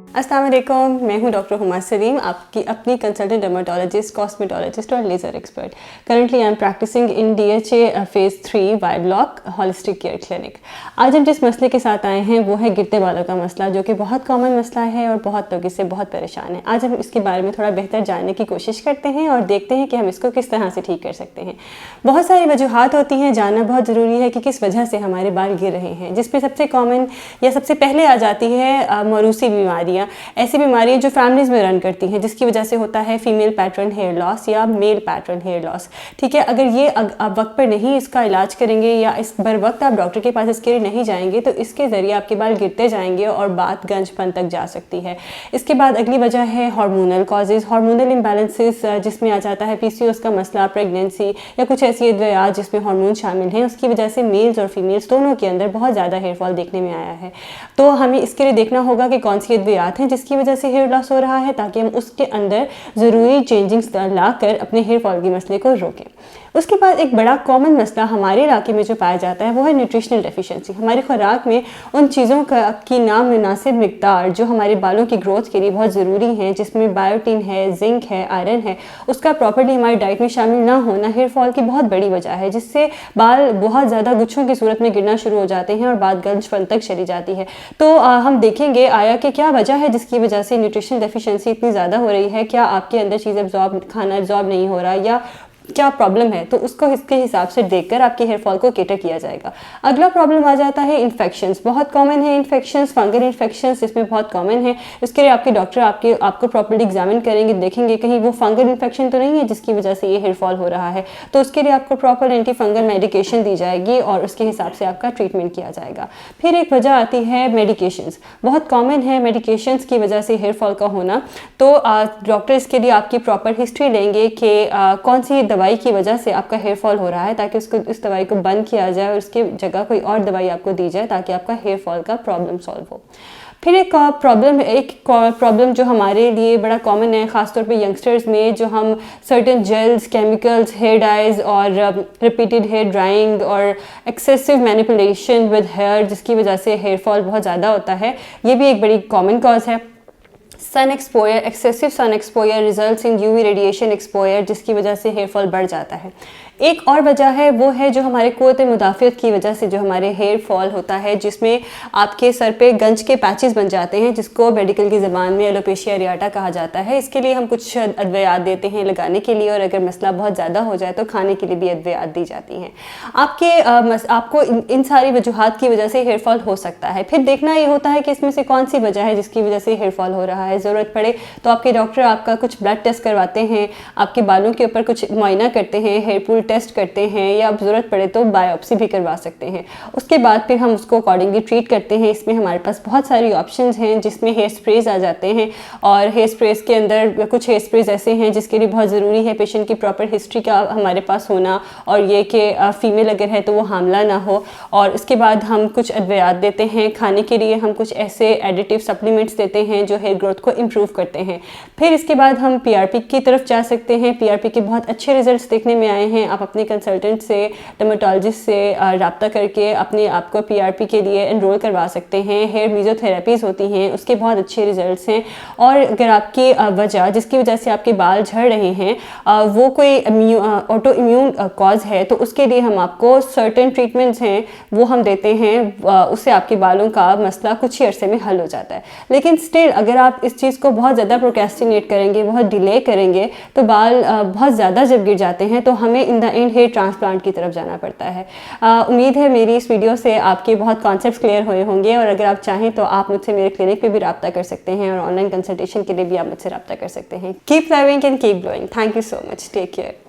अस्सलाम वालेकुम, मैं हूं डॉक्टर हुमा सलीम, आपकी अपनी कंसल्टेंट डर्मेटोलॉजिस्ट, कॉस्मेटोलॉजिस्ट और laser expert. Currently I am practising in DHA phase 3 Y block holistic care clinic. आज हम जिस मसले के साथ आए हैं वो है गिरते बालों का मसला, जो कि बहुत कॉमन मसला है और बहुत लोग इससे बहुत परेशान हैं। आज हम इसके बारे में थोड़ा बेहतर जानने की कोशिश करते हैं और देखते हैं कि हम इसको किस तरह से ठीक कर सकते हैं। बहुत सारी वजूहात होती हैं, जानना बहुत ज़रूरी है कि किस वजह से हमारे बाल गिर रहे हैं, जिसमें सबसे कॉमन या सबसे पहले आ जाती है मौरूसी बीमारियाँ। ऐसी बीमारियां जो फैमिलीज़ में रन करती हैं, जिसकी वजह से होता है फीमेल पैटर्न हेयर लॉस या मेल पैटर्न हेयर लॉस। ठीक है, अगर ये आप वक्त पर नहीं इसका इलाज करेंगे या इस बर वक्त आप डॉक्टर के पास इसके लिए नहीं जाएंगे तो इसके ज़रिए आपके बाल गिरते जाएंगे और बात गंजपन तक जा सकती है। इसके बाद अगली वजह है हार्मोनल कॉजेज़, हार्मोनल इम्बैलेंसेस, जिसमें आ जाता है PCOS का मसला, प्रेगनेंसी या कुछ ऐसी अद्वियात जिसमें हार्मोन शामिल हैं। उसकी वजह से मेल्स और फीमेल्स दोनों के अंदर बहुत ज़्यादा हेयर फॉल देखने में आया है। तो हमें इसके लिए देखना होगा कि कौन सी अद्वियात हैं जिसकी वजह से हेयर लॉस हो रहा है, ताकि हम उसके अंदर ज़रूरी चेंजिंग्स लाकर अपने हेयर फॉल के मसले को रोकें। उसके बाद एक बड़ा कॉमन मसला हमारे इलाके में जो पाया जाता है वो है न्यूट्रिशनल डेफिशिएंसी। हमारी खुराक में उन चीज़ों की नामुनासिब मिकदार जो हमारे बालों की ग्रोथ के लिए बहुत ज़रूरी हैं, जिसमें बायोटीन है, जिंक है, आयरन है, उसका प्रॉपर्ली हमारी डाइट में शामिल ना होना हेयर फॉल की बहुत बड़ी वजह है, जिससे बाल बहुत ज़्यादा गुच्छों की सूरत में गिरना शुरू हो जाते हैं और बात गंजपन तक चली जाती है। तो हम देखेंगे आया कि क्या वजह है जिसकी वजह से न्यूट्रिशनल डेफिशिएंसी इतनी ज़्यादा हो रही है। क्या आपके अंदर चीज़ खाना एब्जॉर्ब नहीं हो रहा या क्या प्रॉब्लम है, तो उसको इसके हिसाब से देखकर आपके हेयर फॉल को कैटर किया जाएगा। अगला प्रॉब्लम आ जाता है इन्फेक्शंस। बहुत कॉमन है इन्फेक्शंस, फंगल इन्फेक्शंस इसमें बहुत कॉमन है। इसके लिए आपके डॉक्टर आपको प्रॉपर्ली एग्जामिन करेंगे, देखेंगे कहीं वो फंगल इन्फेक्शन तो नहीं है जिसकी वजह से ये हेयर फॉल हो रहा है। तो उसके लिए आपको प्रॉपर एंटी फंगल मेडिकेशन दी जाएगी और उसके हिसाब से आपका ट्रीटमेंट किया जाएगा। फिर एक वजह आती है मेडिकेशंस। बहुत कॉमन है मेडिकेशंस की वजह से हेयर फॉल का होना। तो डॉक्टर इसके लिए आपकी प्रॉपर हिस्ट्री लेंगे कि कौन सी दवाई की वजह से आपका हेयर फॉल हो रहा है, ताकि उसको इस दवाई को बंद किया जाए और उसकी जगह कोई और दवाई आपको दी जाए ताकि आपका हेयर फॉल का प्रॉब्लम सॉल्व हो। फिर एक प्रॉब्लम जो हमारे लिए बड़ा कॉमन है, ख़ासतौर पे यंगस्टर्स में, जो हम certain gels, chemicals, hair dyes और रिपीटेड हेयर ड्राइंग और एक्सेसिव मैनिपुलेशन विद हेयर, जिसकी वजह से हेयर फॉल बहुत ज़्यादा होता है, ये भी एक बड़ी कॉमन कॉज है। Sun exposure, excessive sun exposure results in UV radiation exposure, जिसकी वजह से हेयर फॉल बढ़ जाता है। एक और वजह है वो है जो हमारे क़ुव्वत मुदाफ़ियत की वजह से जो हमारे हेयर फॉल होता है, जिसमें आपके सर पे गंज के पैचेस बन जाते हैं, जिसको मेडिकल की ज़बान में एलोपेशिया एरियाटा कहा जाता है। इसके लिए हम कुछ अद्वियात देते हैं लगाने के लिए, और अगर मसला बहुत ज़्यादा हो जाए तो खाने के लिए भी अद्वियात दी जाती हैं। आपको इन सारी वजूहात की वजह से हेयर फॉल हो सकता है। फिर देखना ये होता है कि इसमें से कौन सी वजह है जिसकी वजह से हेयर फॉल हो रहा है। ज़रूरत पड़े तो आपके डॉक्टर आपका कुछ ब्लड टेस्ट करवाते हैं, आपके बालों के ऊपर कुछ मुआयना करते हैं, हेयर पूल टेस्ट करते हैं, या आप ज़रूरत पड़े तो बायोप्सी भी करवा सकते हैं। उसके बाद फिर हम उसको अकॉर्डिंगली ट्रीट करते हैं। इसमें हमारे पास बहुत सारी ऑप्शंस हैं, जिसमें हेयर स्प्रेज आ जाते हैं, और हेयर स्प्रेज के अंदर कुछ हेयर स्प्रेज ऐसे हैं जिसके लिए बहुत ज़रूरी है पेशेंट की प्रॉपर हिस्ट्री का हमारे पास होना, और ये कि फीमेल अगर है तो वो हामला ना हो। और उसके बाद हम कुछ अद्वियात देते हैं खाने के लिए, हम कुछ ऐसे एडिटिव सप्लीमेंट्स देते हैं जो हेयर ग्रोथ को इम्प्रूव करते हैं। फिर इसके बाद हम PRP की तरफ जा सकते हैं। PRP के बहुत अच्छे रिजल्ट्स देखने में आए हैं। आप अपने कंसल्टेंट से, डर्मेटोलॉजिस्ट से रब्ता करके अपने आप को PRP के लिए एनरोल करवा सकते हैं। हेयर मीज़ोथेरेपीज़ होती हैं, उसके बहुत अच्छे रिजल्ट्स हैं। और अगर आपकी वजह जिसकी वजह से आपके बाल झड़ रहे हैं वो कोई ऑटो इम्यून कॉज है, तो उसके लिए हम आपको सर्टेन ट्रीटमेंट्स हैं वो हम देते हैं, उससे आपके बालों का मसला कुछ ही अरसे में हल हो जाता है। लेकिन स्टिल अगर आप इस चीज़ को बहुत ज़्यादा प्रोक्रेस्टिनेट करेंगे, बहुत डिले करेंगे, तो बाल बहुत ज़्यादा जब गिर जाते हैं तो हमें in the end hair transplant की तरफ जाना पड़ता है। उम्मीद है मेरी इस वीडियो से आपके बहुत कॉन्सेप्ट्स क्लियर हुए होंगे, और अगर आप चाहें तो आप मुझसे मेरे क्लिनिक पे भी रब्ता कर सकते हैं, और ऑनलाइन कंसल्टेशन के लिए भी आप मुझसे रब्ता कर सकते हैं। Keep loving and keep growing. Thank you so much. Take care.